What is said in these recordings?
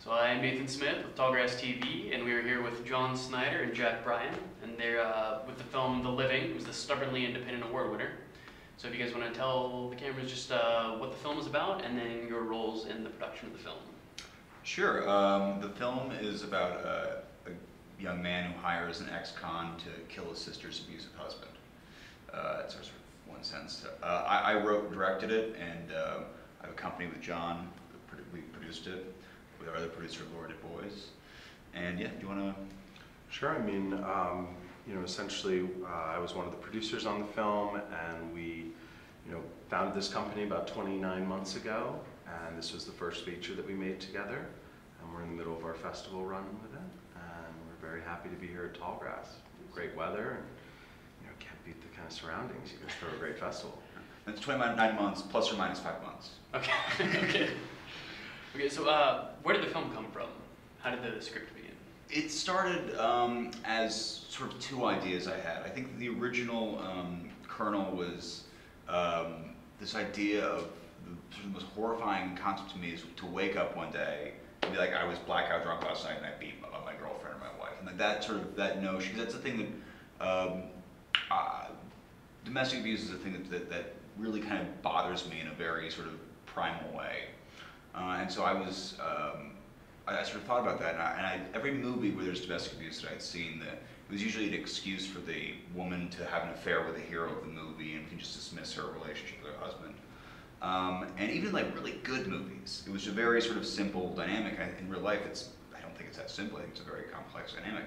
So I'm Nathan Smith with Tallgrass TV, and we are here with John Snyder and Bryan, and they're with the film The Living. It was the Stubbornly Independent Award winner. So if you guys want to tell the cameras just what the film is about, and then your roles in the production of the film. Sure. The film is about a young man who hires an ex-con to kill his sister's abusive husband. That's sort of one sense. I wrote and directed it, and I have a company with John. We produced it with our other producer, Laura Du Bois. And yeah, do you want to? Sure. I mean, essentially, I was one of the producers on the film, and we, founded this company about 29 months ago, and this was the first feature that we made together. And we're in the middle of our festival run with it, and we're very happy to be here at Tallgrass. Great weather, and can't beat the kind of surroundings. You guys throw a great festival. It's 29 months plus or minus 5 months. Okay. Okay. Okay. So where did the film come from? How did the script begin? It started as sort of two ideas I had. I think the original kernel was this idea of the most horrifying concept to me is to wake up one day and be like, I was blackout drunk last night and I beat my girlfriend or my wife. And that sort of, that notion, because that's the thing that, domestic abuse is a thing that really kind of bothers me in a very sort of primal way. And so I sort of thought about that, and every movie where there's domestic abuse that I'd seen, that it was usually an excuse for the woman to have an affair with the hero of the movie and can just dismiss her relationship with her husband. And even like really good movies, it was a very sort of simple dynamic. In real life, I don't think it's that simple. I think it's a very complex dynamic.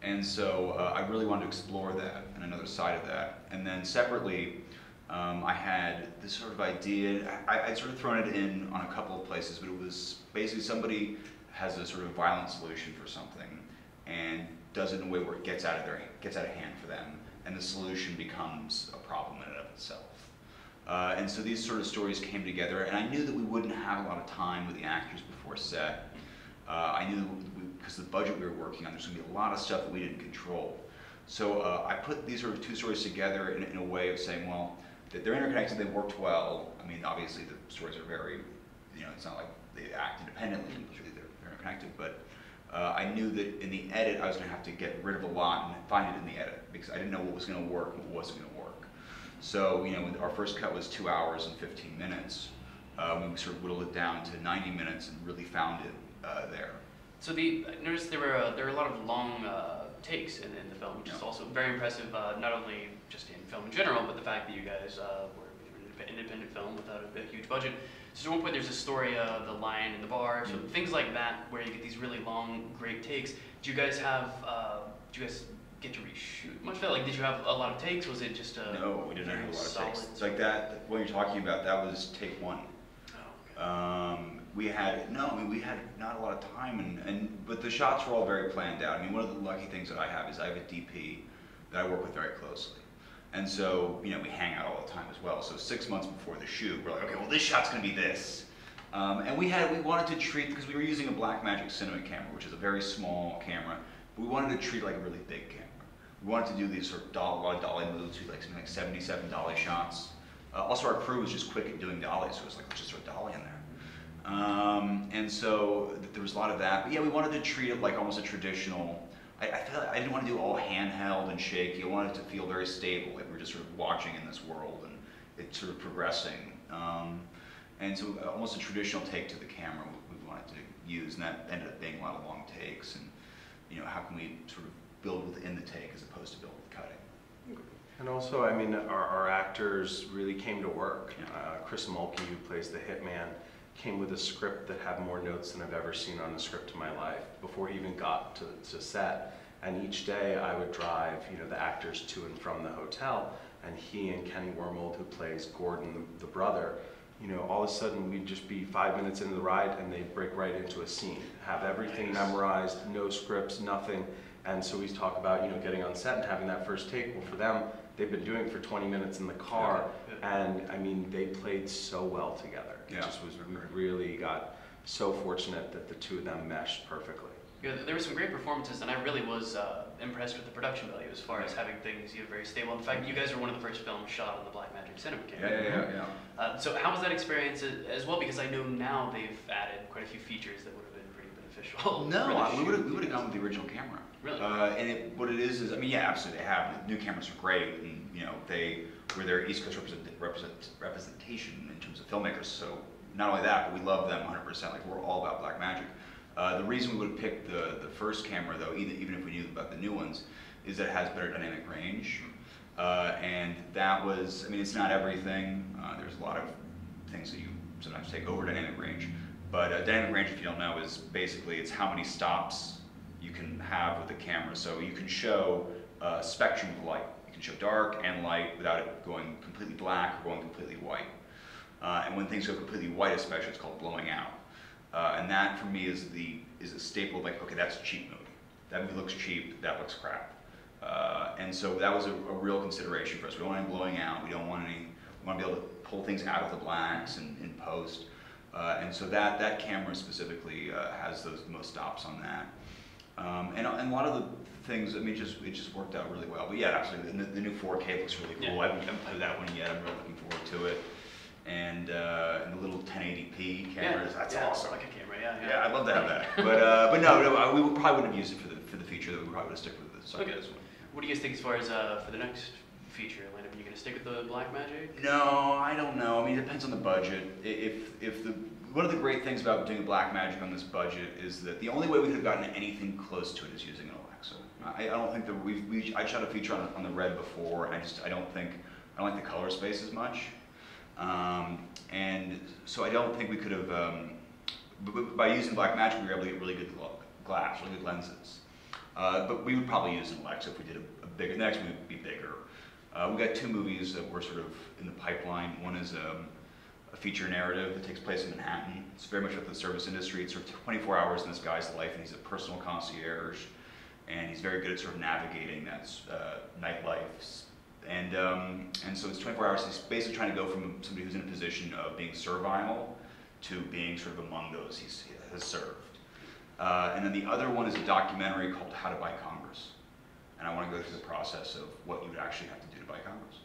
And so I really wanted to explore that and another side of that. And then separately, I had this sort of idea. I'd sort of thrown it in on a couple of places, but it was basically somebody has a sort of violent solution for something and does it in a way where it gets out of hand for them, and the solution becomes a problem in and of itself. And so these sort of stories came together, and I knew that we wouldn't have a lot of time with the actors before set. I knew because the budget we were working on, there's going to be a lot of stuff that we didn't control. So I put these sort of two stories together in a way of saying, well, that they're interconnected, they worked well. I mean, obviously the stories are very, it's not like they act independently, they're interconnected, but I knew that in the edit I was going to have to get rid of a lot and find it in the edit, because I didn't know what was going to work and what wasn't going to work. So, our first cut was 2 hours and 15 minutes. We sort of whittled it down to 90 minutes and really found it there. So I noticed there were a lot of long takes in the film, which is also very impressive, not only just in film in general, but the fact that you guys were an independent film without a huge budget. So at one point there's a story of the lion in the bar, so things like that where you get these really long, great takes. Do you guys get to reshoot much of that? Like, did you have a lot of takes? Was it just a No, we didn't have a lot of takes. It's like that, what you're talking about, that was take one. Oh, okay. We had not a lot of time, but the shots were all very planned out. I mean, one of the lucky things that I have is I have a DP that I work with very closely. And so, we hang out all the time as well. So 6 months before the shoot, we're like, okay, well, this shot's gonna be this. And we wanted to treat, because we were using a Blackmagic cinema camera, which is a very small camera, but we wanted to treat it like a really big camera. We wanted to do these sort of a lot of dolly moves, we like something like 77 dolly shots. Also, our crew was just quick at doing dollies, so it was like, let's just throw a dolly in there. And so there was a lot of that. But yeah, we wanted to treat it like almost a traditional, I felt like I didn't want to do all handheld and shaky. I wanted it to feel very stable, like we're just sort of watching in this world and it's sort of progressing. And so almost a traditional take to the camera we wanted to use, and that ended up being a lot of long takes. And how can we sort of build within the take as opposed to build with cutting. And also, I mean, our actors really came to work. Chris Mulkey, who plays the hitman, came with a script that had more notes than I've ever seen on a script in my life before he even got to set. And each day I would drive, the actors to and from the hotel, and he and Kenny Wormold, who plays Gordon, the brother, all of a sudden we'd just be 5 minutes into the ride and they'd break right into a scene, have everything memorized, no scripts, nothing. And so we talk about, getting on set and having that first take. Well, for them, they've been doing it for 20 minutes in the car, and I mean, they played so well together. It just was, we really got so fortunate that the two of them meshed perfectly. Yeah, there were some great performances, and I really was impressed with the production value as far as having things very stable. In fact, you guys are one of the first films shot on the Blackmagic cinema camera. Yeah. So how was that experience as well? Because I know now they've added quite a few features that would have been pretty beneficial. official. No, for the we shoot. would have gone with the original camera. Really? What it is, I mean, yeah, absolutely, they have. The new cameras are great, and they were their East Coast representation in terms of filmmakers. So not only that, but we love them 100%. Like, we're all about Blackmagic. The reason we would have picked the first camera, though, even if we knew about the new ones, is that it has better dynamic range. And that was, I mean, it's not everything. There's a lot of things that you sometimes take over dynamic range. But dynamic range, if you don't know, is basically it's how many stops you can have with the camera. So you can show a spectrum of light. You can show dark and light without it going completely black or going completely white. And when things go completely white, especially, it's called blowing out. And that, for me, is a staple of, like, okay, that's a cheap movie. That movie looks cheap. That looks crap. And so that was a real consideration for us. We don't want any blowing out. We want to be able to pull things out of the blacks in post. And so that camera specifically has those most stops on that. And a lot of the things, I mean, it just worked out really well. But yeah, absolutely, the new 4K looks really cool. Yeah. I haven't played that one yet. I'm really looking forward to it. And the little 1080p cameras, that's awesome. Like a camera, yeah. Yeah, I'd love to have that. But no, we probably wouldn't have used it for the feature. We probably would have stick with the Okay. this one. What do you guys think as far as for the next feature lineup? Are you going to stick with the Blackmagic? No, I don't know. I mean, it depends on the budget. One of the great things about doing Blackmagic on this budget is that the only way we could have gotten anything close to it is using an Alexa. I don't think that I shot a feature on the Red before. I don't like the color space as much, and so I don't think we could have. By using Blackmagic, we were able to get really good glass, really good lenses. But we would probably use an Alexa if we did a bigger. The next movie would be bigger. We got 2 movies that were sort of in the pipeline. One is a feature narrative that takes place in Manhattan. It's very much about the service industry. It's sort of 24 hours in this guy's life, and he's a personal concierge, and he's very good at sort of navigating that nightlife. And so it's 24 hours. He's basically trying to go from somebody who's in a position of being servile to being sort of among those he has served. And then the other one is a documentary called How to Buy Congress. And I want to go through the process of what you would actually have to do to buy Congress.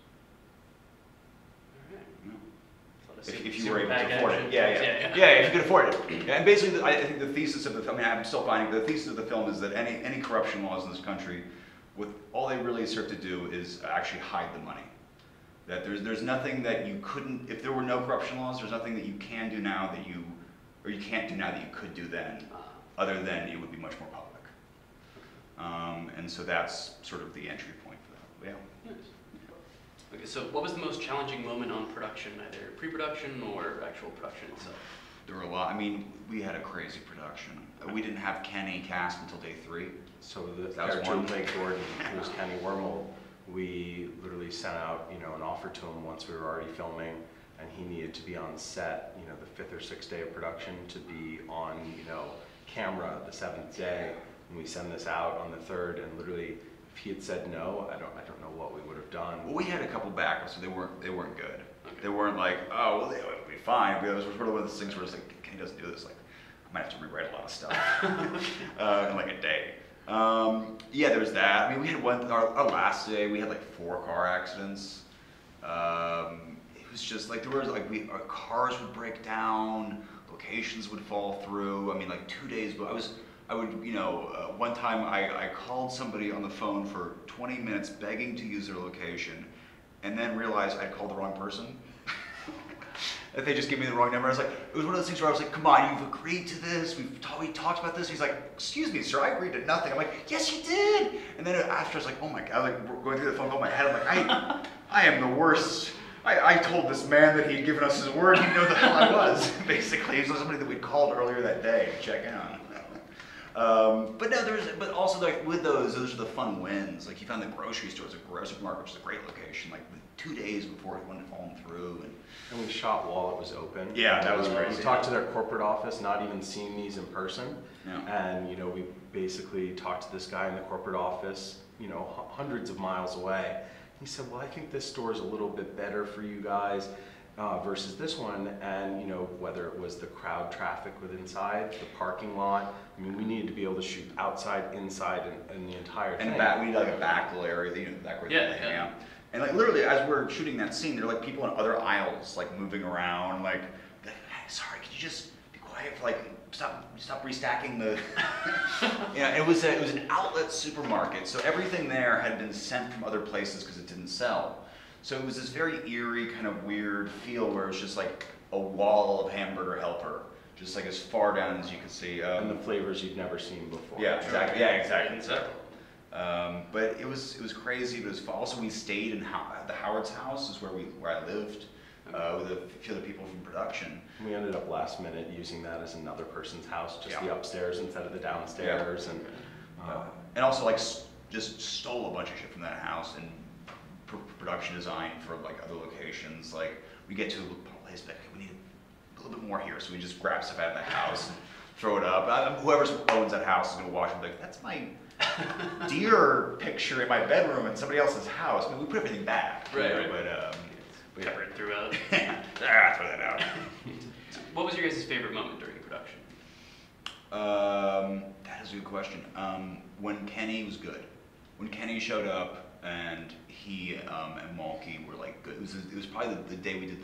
If you were able to afford it. Yeah, if you could afford it. And basically, I think the thesis of the film, I mean, I'm still finding, the thesis of the film is that any corruption laws in this country, all they really serve to do is actually hide the money. That there's nothing that you couldn't, if there were no corruption laws, there's nothing that you can do now or you can't do now that you could do then, other than it would be much more public. And so that's sort of the entry point for that. Yeah. Nice. Okay, so what was the most challenging moment on production, either pre-production or actual production itself? There were a lot. I mean, we had a crazy production. We didn't have Kenny cast until day 3. So the character Blake Gordon, who was Kenny Wormald, we literally sent out, an offer to him once we were already filming, and he needed to be on set, the 5th or 6th day of production to be on, camera the 7th day. And we send this out on the 3rd, and literally, if he had said no, I don't know what we would have done. Well, we had a couple backups, so they weren't good. Okay. They weren't like, oh, well, they would be fine. It was sort of one of those things where it's like, Kenny doesn't do this. Like, I might have to rewrite a lot of stuff in like a day. Yeah, there was that. I mean, we had our last day, we had like 4 car accidents. It was just like, our cars would break down, locations would fall through. I mean, like 2 days, but one time I called somebody on the phone for 20 minutes begging to use their location, and then realized I'd called the wrong person. That they just gave me the wrong number. I was like, it was one of those things where I was like, come on, you've agreed to this, we talked about this. He's like, excuse me, sir, I agreed to nothing. I'm like, yes, you did. And then after I was like, oh my God, I was like going through the phone call in my head, I'm like, I am the worst. I told this man that he'd given us his word, he'd know the hell I was. Basically, he was somebody that we'd called earlier that day to check in on. But no, but also like with those are the fun wins. Like you found the grocery store, supermarket, which is a great location. Like 2 days before it went falling through, and we shot while it was open. Yeah, that was crazy. We talked to their corporate office, not even seeing these in person. Yeah. And we basically talked to this guy in the corporate office, hundreds of miles away. He said, well, I think this store is a little bit better for you guys versus this one. And whether it was the crowd traffic with inside, the parking lot. I mean, we needed to be able to shoot outside, inside, and the entire thing. And we need like a back little area, back where they hang out. And like literally, as we're shooting that scene, there are like people in other aisles, like moving around, like, hey, sorry, could you just be quiet? I have to like stop restacking the. Yeah, it was an outlet supermarket, so everything there had been sent from other places because it didn't sell. So it was this very eerie, kind of weird feel where it was just like a wall of Hamburger Helper, just like as far down as you could see. And the flavors you'd never seen before. Yeah, exactly. Yeah, exactly. But it was crazy. But it was also we stayed in the Howard's house, is where I lived. With a few other people from production. We ended up last minute using that as another person's house, just the upstairs instead of the downstairs, and also like just stole a bunch of shit from that house and production design for like other locations. Like we get to a place, like we need a little bit more here, so we just grab stuff out of the house and throw it up. Whoever owns that house is gonna watch and be like, that's my deer picture in my bedroom in somebody else's house. I mean, we put everything back, right. But cover it throughout. throw that out. So what was your guys' favorite moment during production? That is a good question. When Kenny was good. When Kenny showed up and he and Malky were like good. It was probably the day we did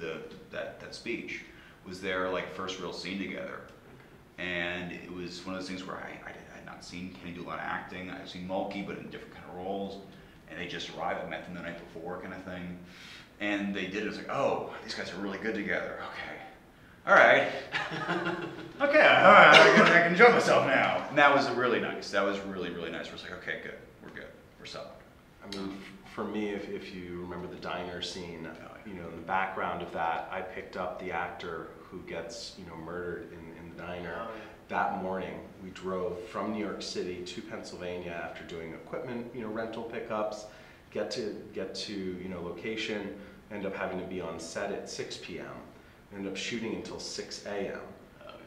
that speech. Was their like first real scene together, and it was one of those things where I had not seen Kenny do a lot of acting. I've seen Malky, but in different kind of roles, and they just arrived. I met them the night before, kind of thing. And they did it. It was like, oh, these guys are really good together. Okay. All right. Okay. All right. I can enjoy myself now. And that was really nice. That was really, really nice. We're like, okay, good. We're good. We're solid. I mean, for me, if you remember the diner scene, you know, in the background of that, I picked up the actor who gets, you know, murdered in the diner. Oh, yeah. That morning, we drove from New York City to Pennsylvania after doing equipment, you know, rental pickups. Get to you know, location, end up having to be on set at 6 p.m. End up shooting until 6 a.m.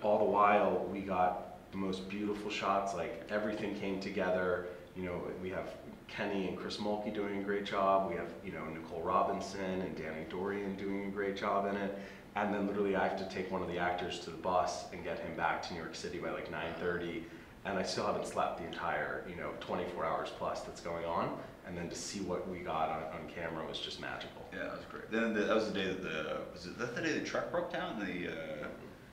All the while we got the most beautiful shots, like everything came together. You know, we have Kenny and Chris Mulkey doing a great job. We have, you know, Nicole Robinson and Danny Dorian doing a great job in it. And then literally I have to take one of the actors to the bus and get him back to New York City by like 9:30. And I still haven't slept the entire, you know, 24 hours plus that's going on. And then to see what we got on camera was just magical. Yeah, that was great. Then that was the day that was the day the truck broke down?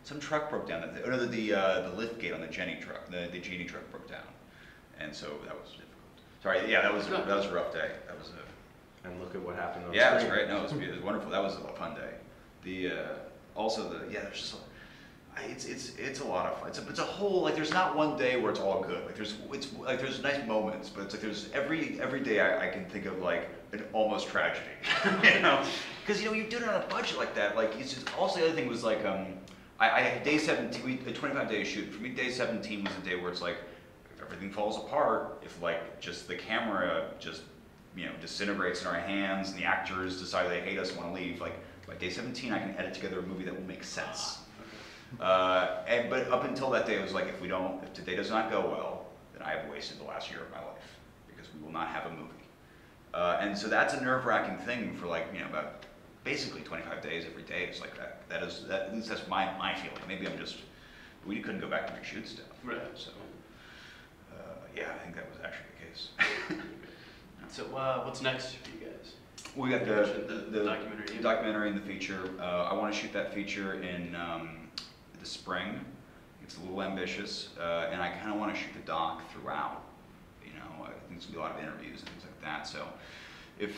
Some truck broke down. The lift gate on the Jenny truck, the Genie truck broke down, and so that was difficult. Sorry, yeah, that was a rough day. That was a. And look at what happened on Yeah, screen. it was great. No, it was wonderful. That was a fun day. There's just. It's a lot of fun. It's a whole, like, there's not one day where it's all good. Like there's nice moments, but it's like there's every day I can think of like an almost tragedy, you know, because you know you do it on a budget like that. Like it's just, also the other thing was like I had day 17, a 25-day shoot. For me, day 17 was a day where it's like if everything falls apart, if like just the camera just, you know, disintegrates in our hands and the actors decide they hate us and want to leave, like by day 17 I can edit together a movie that will make sense. But up until that day, it was like, if today does not go well, then I have wasted the last year of my life because we will not have a movie. And so that's a nerve-wracking thing for like, you know, about basically 25 days every day. It's like that. At least that's my feeling. Maybe we couldn't go back and reshoot stuff. Right. So, yeah, I think that was actually the case. So what's next for you guys? We got the documentary and the feature. I want to shoot that feature in the spring. It's a little ambitious, and I kind of want to shoot the doc throughout. You know, I think there's gonna be a lot of interviews and things like that. So, if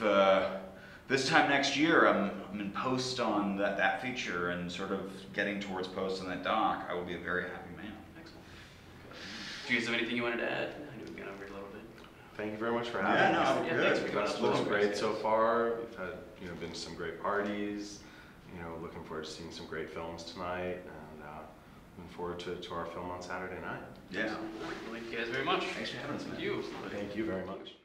this time next year I'm in post on that feature and sort of getting towards post on that doc, I will be a very happy man. Excellent. Do you guys have anything you wanted to add? I know we've gone over it a little bit. Thank you very much for having us. Yeah, good. Thanks for The coming. festival's great so far. We've had, you know, been to some great parties. You know, looking forward to seeing some great films tonight, and looking forward to our film on Saturday night. Yeah. Thank you guys very much. Thanks for having us, man. Thank you. Thank you very much.